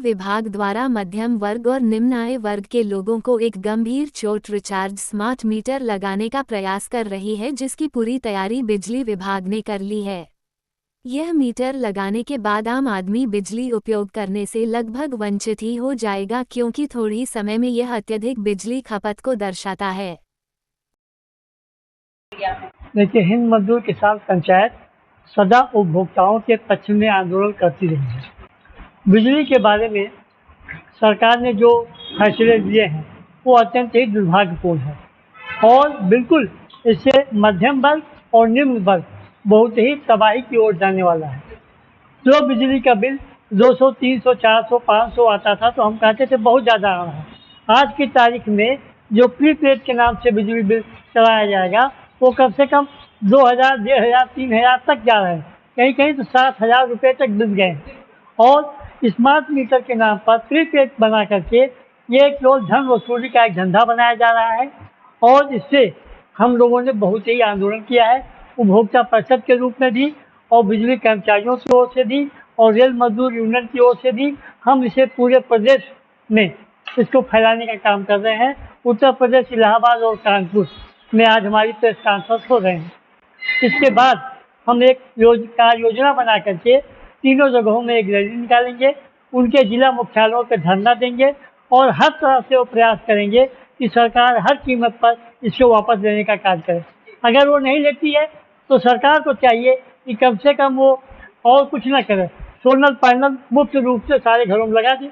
विभाग द्वारा मध्यम वर्ग और निम्न आय वर्ग के लोगों को एक गंभीर चोट रिचार्ज स्मार्ट मीटर लगाने का प्रयास कर रही है, जिसकी पूरी तैयारी बिजली विभाग ने कर ली है। यह मीटर लगाने के बाद आम आदमी बिजली उपयोग करने से लगभग वंचित ही हो जाएगा, क्योंकि थोड़ी समय में यह अत्यधिक बिजली खपत को दर्शाता है। देखिए, हिंद मजदूर किसान पंचायत सदा उपभोक्ताओं के पक्ष में आंदोलन करती रही है। बिजली के बारे में सरकार ने जो फैसले लिए हैं वो अत्यंत ही दुर्भाग्यपूर्ण है और बिल्कुल इससे मध्यम वर्ग और निम्न वर्ग बहुत ही तबाही की ओर जाने वाला है। जो बिजली का बिल 200, 300, 400, 500 आता था तो हम कहते थे बहुत ज़्यादा आ रहा है। आज की तारीख में जो प्रीपेड के नाम से बिजली बिल चलाया जाएगा वो कम से कम 2000, 1500, 3000 तक जा रहा है। कहीं कहीं तो 7000 रुपये तक बिल गए और स्मार्ट मीटर के नाम पर प्रीपेड बना करके ये केवल धन वसूली का एक धंधा बनाया जा रहा है और इससे हम लोगों ने बहुत ही आंदोलन किया है, उपभोक्ता परिषद के रूप में भी और बिजली कर्मचारियों की ओर से भी और रेल मजदूर यूनियन की ओर से भी। हम इसे पूरे प्रदेश में इसको फैलाने का काम कर रहे हैं। उत्तर प्रदेश, इलाहाबाद और कानपुर में आज हमारी प्रेस कॉन्फ्रेंस हो रहे हैं। इसके बाद हम एक योजना बना करके तीनों जगहों में एक रैली निकालेंगे, उनके जिला मुख्यालयों पर धरना देंगे और हर तरह से वो प्रयास करेंगे कि सरकार हर कीमत पर इसको वापस लेने का कार्य करे। अगर वो नहीं लेती है तो सरकार को चाहिए कि कम से कम वो और कुछ ना करे, सोलर पैनल मुफ्त रूप से सारे घरों में लगा दे।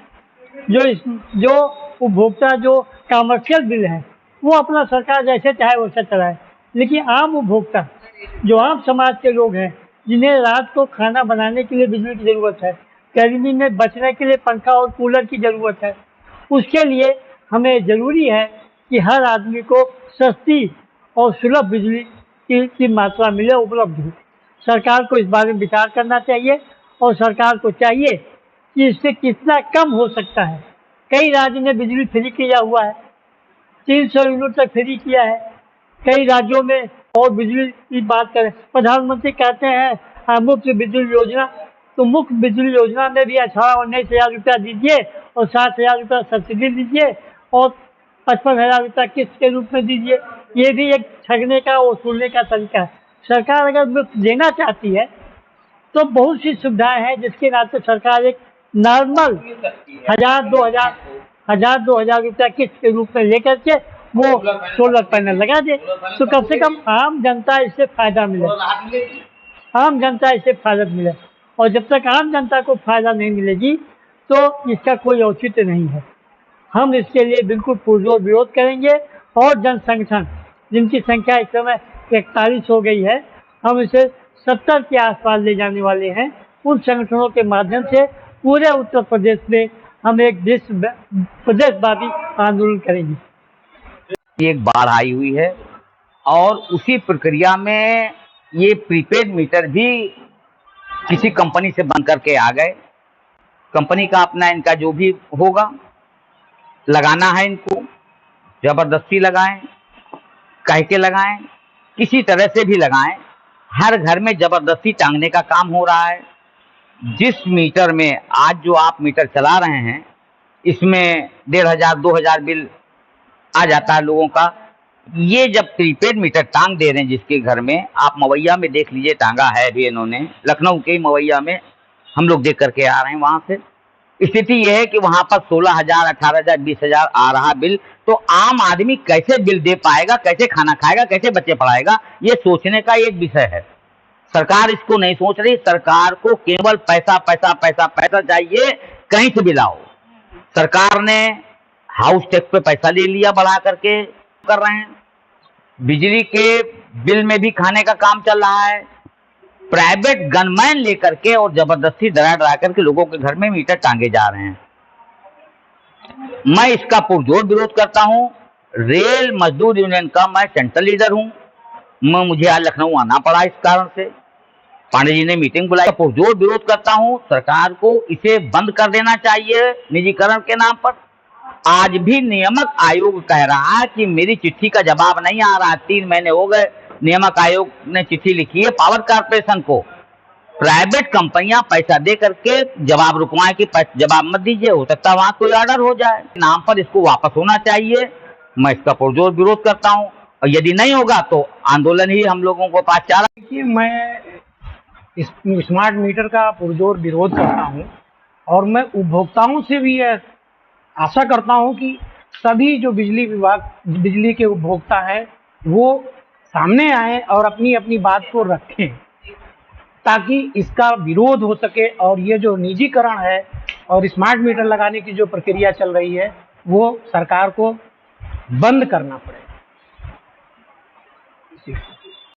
जो उपभोक्ता जो कमर्शियल बिल है वो अपना सरकार जैसे चाहे वैसे चलाए, लेकिन आम उपभोक्ता जो आम समाज के लोग हैं जिन्हें रात को खाना बनाने के लिए बिजली की ज़रूरत है, गर्मी में बचने के लिए पंखा और कूलर की ज़रूरत है, उसके लिए हमें ज़रूरी है कि हर आदमी को सस्ती और सुलभ बिजली की मात्रा मिले, उपलब्ध हो। सरकार को इस बारे में विचार करना चाहिए और सरकार को चाहिए कि इससे कितना कम हो सकता है। कई राज्य ने बिजली फ्री किया हुआ है, 300 यूनिट तक फ्री किया है कई राज्यों में। और बिजली की बात करें, प्रधानमंत्री कहते हैं मुफ्त बिजली योजना, तो मुफ्त बिजली योजना में भी 18-19 हज़ार रुपया दीजिए और 7,000 रुपया सब्सिडी दीजिए और 55,000 रुपया किस्त के रूप में दीजिए। ये भी एक ठगने का वसूलने का तरीका है। सरकार अगर मुफ्त देना चाहती है तो बहुत सी सुविधाएं हैं जिसके नाते सरकार एक नॉर्मल 1,000-2,000 रुपया किस्त के रूप में लेकर के वो सोलर पैनल लगा दे, तो कम से कम आम जनता इससे फायदा मिले, आम जनता इससे फायदा मिले। और जब तक आम जनता को फायदा नहीं मिलेगी तो इसका कोई औचित्य नहीं है। हम इसके लिए बिल्कुल पुरजोर विरोध करेंगे और जन संगठन जिनकी संख्या इस समय 41 हो गई है, हम इसे 70 के आसपास ले जाने वाले हैं। उन संगठनों के माध्यम से पूरे उत्तर प्रदेश में हम एक प्रदेशव्यापी आंदोलन करेंगे। एक बाढ़ आई हुई है और उसी प्रक्रिया में ये प्रीपेड मीटर भी किसी कंपनी से बन करके आ गए। कंपनी का अपना इनका जो भी होगा लगाना है, इनको जबरदस्ती लगाएं, कह के लगाएं, किसी तरह से भी लगाएं, हर घर में जबरदस्ती टांगने का काम हो रहा है। जिस मीटर में आज जो आप मीटर चला रहे हैं इसमें 1500, 2000 बिल आ जाता है लोगों का। ये जब प्रीपेड मीटर टांग दे रहे हैं जिसके घर में, आप मवैया में देख लीजिए, टांगा है भी इन्होंने, लखनऊ के मवैया में हम लोग देख करके आ रहे हैं। वहां से स्थिति यह है कि वहां पर 16,000, 18,000, 20,000 आ रहा बिल। तो आम आदमी कैसे बिल दे पाएगा, कैसे खाना खाएगा, कैसे बच्चे पढ़ाएगा, ये सोचने का एक विषय है। सरकार इसको नहीं सोच रही। सरकार को केवल पैसा पैसा पैसा पैसा चाहिए, कहीं से भी लाओ। सरकार ने हाउस टैक्स पे पैसा ले लिया बढ़ा करके कर रहे हैं, बिजली के बिल में भी खाने का काम चल रहा है, प्राइवेट गनमैन लेकर के और जबरदस्ती डरा करके लोगों के घर में मीटर टांगे जा रहे हैं। मैं इसका पुरजोर विरोध करता हूं। रेल मजदूर यूनियन का मैं सेंट्रल लीडर हूं। मुझे आज लखनऊ आना पड़ा इस कारण से, पांडे जी ने मीटिंग बुलाई। पुरजोर विरोध करता हूं। सरकार को इसे बंद कर देना चाहिए निजीकरण के नाम पर। आज भी नियामक आयोग कह रहा है कि मेरी चिट्ठी का जवाब नहीं आ रहा। 3 महीने हो गए, नियामक आयोग ने चिट्ठी लिखी है पावर कॉर्पोरेशन को, प्राइवेट कंपनियां पैसा दे करके जवाब रुकवाएं कि जवाब मत दीजिए, हो सकता है वहां कोई ऑर्डर हो जाए। नाम पर इसको वापस होना चाहिए। मैं इसका पुरजोर विरोध करता हूं, और यदि नहीं होगा तो आंदोलन ही हम लोगों को पास चाह रहा है। कि मैं इस स्मार्ट मीटर का पुरजोर विरोध करता हूं, और मैं उपभोक्ताओं से भी यह आशा करता हूं कि सभी जो बिजली के उपभोक्ता हैं वो सामने आए और अपनी अपनी बात को रखें, ताकि इसका विरोध हो सके और ये जो निजीकरण है और स्मार्ट मीटर लगाने की जो प्रक्रिया चल रही है वो सरकार को बंद करना पड़े।